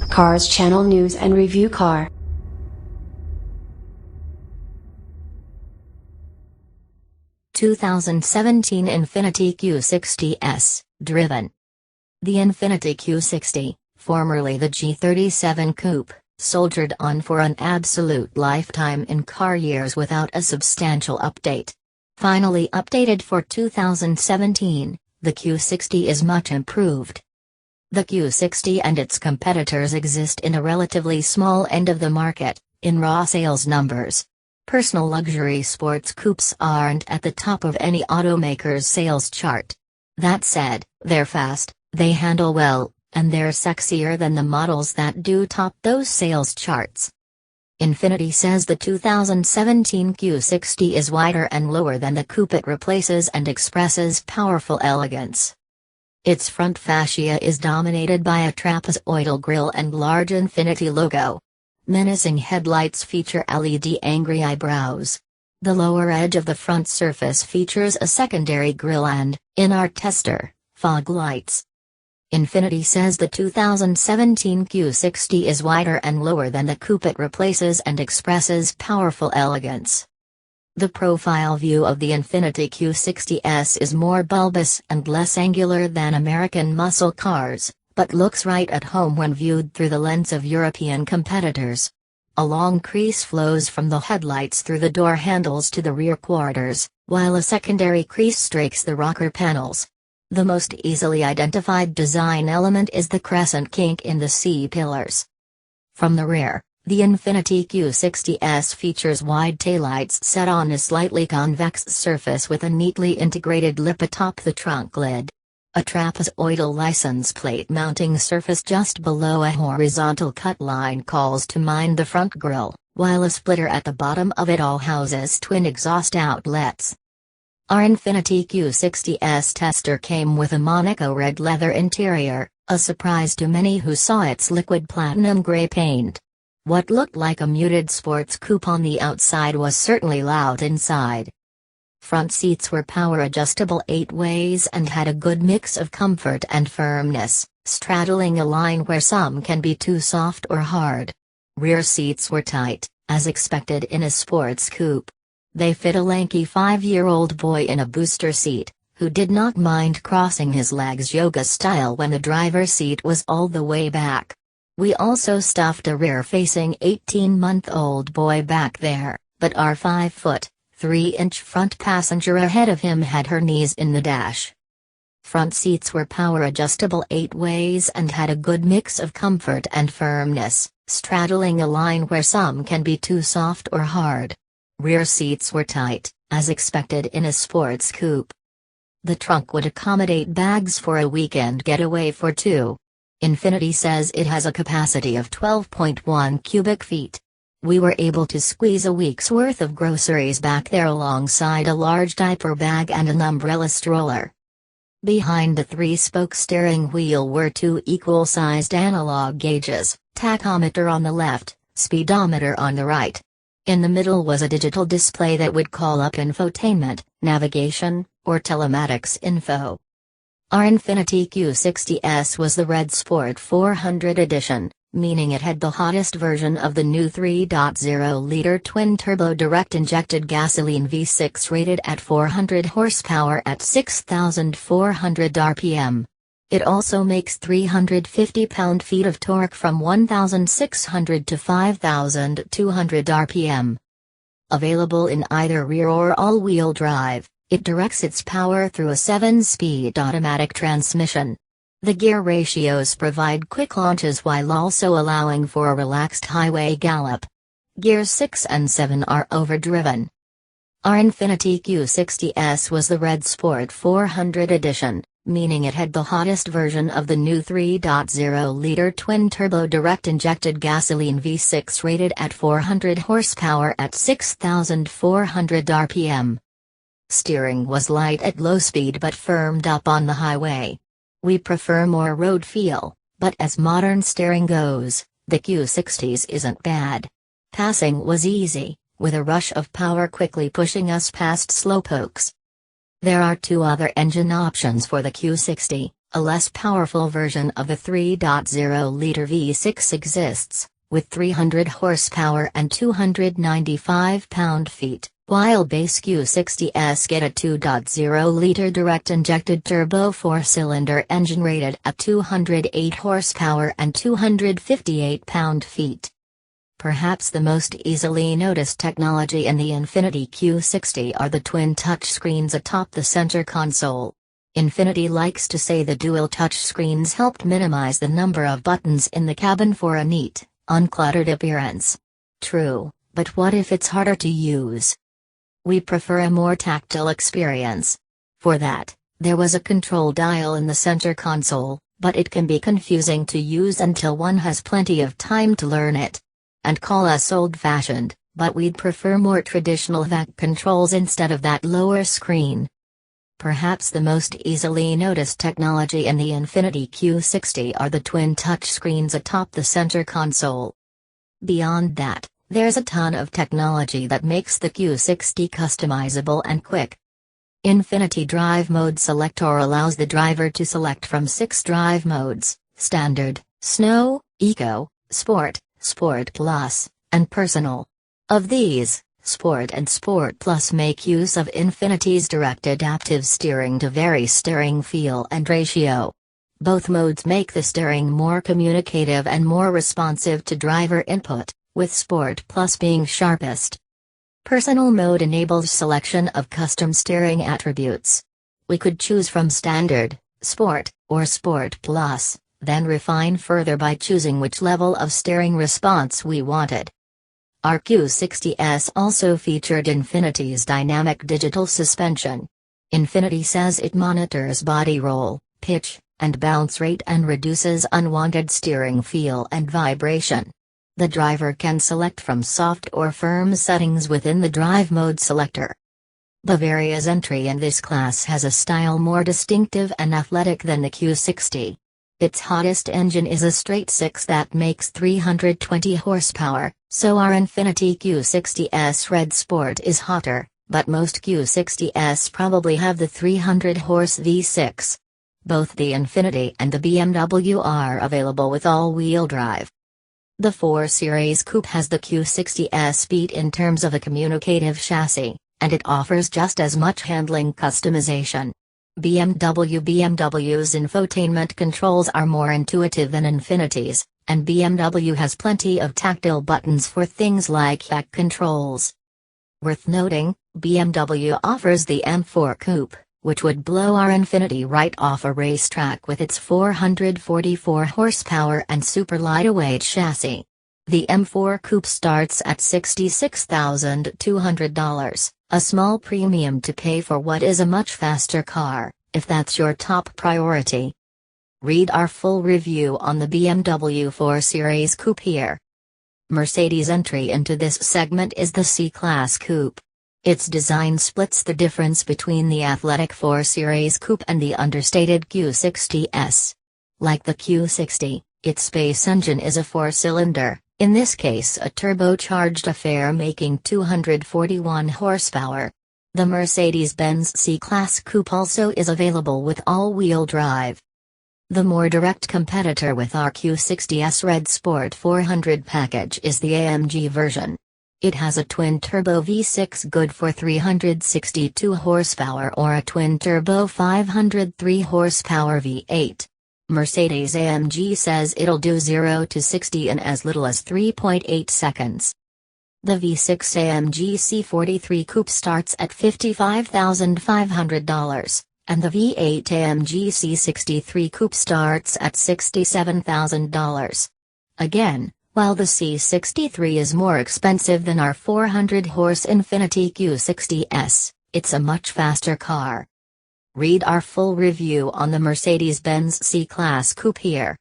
Cars Channel News and Review Car. (2017) Infiniti Q60S, driven. The Infiniti Q60, formerly the G37 Coupe, soldiered on for an absolute lifetime in car years without a substantial update. Finally updated for 2017, the Q60 is much improved. The Q60 and its competitors exist in a relatively small end of the market, in raw sales numbers. Personal luxury sports coupes aren't at the top of any automaker's sales chart. That said, they're fast, they handle well, and they're sexier than the models that do top those sales charts. Infiniti says the 2017 Q60 is wider and lower than the coupe it replaces and expresses powerful elegance. Its front fascia is dominated by a trapezoidal grille and large Infiniti logo. Menacing headlights feature LED angry eyebrows. The lower edge of the front surface features a secondary grille and, in our tester, fog lights. Infiniti says the 2017 Q60 is wider and lower than the coupe it replaces and expresses powerful elegance. The profile view of the Infiniti Q60S is more bulbous and less angular than American muscle cars, but looks right at home when viewed through the lens of European competitors. A long crease flows from the headlights through the door handles to the rear quarters, while a secondary crease strakes the rocker panels. The most easily identified design element is the crescent kink in the C-pillars. From the rear, the Infiniti Q60S features wide taillights set on a slightly convex surface with a neatly integrated lip atop the trunk lid. A trapezoidal license plate mounting surface just below a horizontal cut line calls to mind the front grille, while a splitter at the bottom of it all houses twin exhaust outlets. Our Infiniti Q60S tester came with a Monaco red leather interior, a surprise to many who saw its liquid platinum gray paint. What looked like a muted sports coupe on the outside was certainly loud inside. Front seats were power-adjustable 8-ways and had a good mix of comfort and firmness, straddling a line where some can be too soft or hard. Rear seats were tight, as expected in a sports coupe. They fit a lanky 5-year-old boy in a booster seat, who did not mind crossing his legs yoga-style when the driver's seat was all the way back. We also stuffed a rear-facing 18-month-old boy back there, but our 5-foot-3-inch front passenger ahead of him had her knees in the dash. Front seats were power-adjustable 8-ways and had a good mix of comfort and firmness, straddling a line where some can be too soft or hard. Rear seats were tight, as expected in a sports coupe. The trunk would accommodate bags for a weekend getaway for two. Infiniti says it has a capacity of 12.1 cubic feet. We were able to squeeze a week's worth of groceries back there alongside a large diaper bag and an umbrella stroller. Behind the 3-spoke steering wheel were two equal-sized analog gauges, tachometer on the left, speedometer on the right. In the middle was a digital display that would call up infotainment, navigation, or telematics info. Our Infiniti Q60S was the Red Sport 400 edition, meaning it had the hottest version of the new 3.0-liter twin-turbo direct-injected gasoline V6 rated at 400 horsepower at 6,400 RPM. It also makes 350 pound-feet of torque from 1,600 to 5,200 RPM. Available in either rear or all-wheel drive, it directs its power through a 7-speed automatic transmission. The gear ratios provide quick launches while also allowing for a relaxed highway gallop. Gears 6 and 7 are overdriven. Our Infiniti Q60S was the Red Sport 400 edition, meaning it had the hottest version of the new 3.0-liter twin-turbo direct-injected gasoline V6 rated at 400 horsepower at 6,400 RPM. Steering was light at low speed but firmed up on the highway. We prefer more road feel, but as modern steering goes, the Q60's isn't bad. Passing was easy, with a rush of power quickly pushing us past slowpokes. There are two other engine options for the Q60, A less powerful version of the 3.0-liter V6 exists, with 300 horsepower and 295 pound-feet, while base Q60S get a 2.0-liter direct-injected turbo four-cylinder engine rated at 208 horsepower and 258 pound-feet. Perhaps the most easily noticed technology in the Infiniti Q60 are the twin touchscreens atop the center console. Infiniti likes to say the dual touchscreens helped minimize the number of buttons in the cabin for a neat, uncluttered appearance. True, but what if it's harder to use? We prefer a more tactile experience. For that, there was a control dial in the center console, but it can be confusing to use until one has plenty of time to learn it. And call us old-fashioned, but we'd prefer more traditional VAC controls instead of that lower screen. Perhaps the most easily noticed technology in the Infiniti Q60 are the twin touchscreens atop the center console. Beyond that, there's a ton of technology that makes the Q60 customizable and quick. Infiniti Drive Mode Selector allows the driver to select from 6 drive modes: Standard, Snow, Eco, Sport, Sport Plus, and Personal. Of these, Sport and Sport Plus make use of Infiniti's direct adaptive steering to vary steering feel and ratio. Both modes make the steering more communicative and more responsive to driver input, with Sport Plus being sharpest. Personal mode enables selection of custom steering attributes. We could choose from Standard, Sport, or Sport Plus, then refine further by choosing which level of steering response we wanted. Our Q60S also featured Infiniti's dynamic digital suspension. Infiniti says it monitors body roll, pitch, and bounce rate and reduces unwanted steering feel and vibration. The driver can select from soft or firm settings within the drive mode selector. Bavaria's entry in this class has a style more distinctive and athletic than the Q60. Its hottest engine is a straight 6 that makes 320 horsepower, so our Infiniti Q60S Red Sport is hotter, but most Q60S probably have the 300-horse V6. Both the Infiniti and the BMW are available with all-wheel drive. The 4 Series Coupe has the Q60S beat in terms of a communicative chassis, and it offers just as much handling customization. BMW's infotainment controls are more intuitive than Infiniti's, and BMW has plenty of tactile buttons for things like back controls. Worth noting, BMW offers the M4 Coupe, which would blow our Infiniti right off a racetrack with its 444 horsepower and super lightweight chassis. The M4 Coupe starts at $66,200, a small premium to pay for what is a much faster car, if that's your top priority. Read our full review on the BMW 4 Series Coupe here. Mercedes' entry into this segment is the C-Class Coupe. Its design splits the difference between the athletic 4 Series Coupe and the understated Q60S. Like the Q60, its space engine is a 4-cylinder, in this case a turbocharged affair making 241 horsepower. The Mercedes-Benz C-Class Coupe also is available with all-wheel drive. The more direct competitor with our Q60S Red Sport 400 package is the AMG version. It has a twin-turbo V6 good for 362 horsepower or a twin-turbo 503 horsepower V8. Mercedes-AMG says it'll do 0 to 60 in as little as 3.8 seconds. The V6 AMG C43 Coupe starts at $55,500, and the V8 AMG C63 Coupe starts at $67,000. Again, while the C63 is more expensive than our 400-horse Infiniti Q60S, it's a much faster car. Read our full review on the Mercedes-Benz C-Class Coupe here.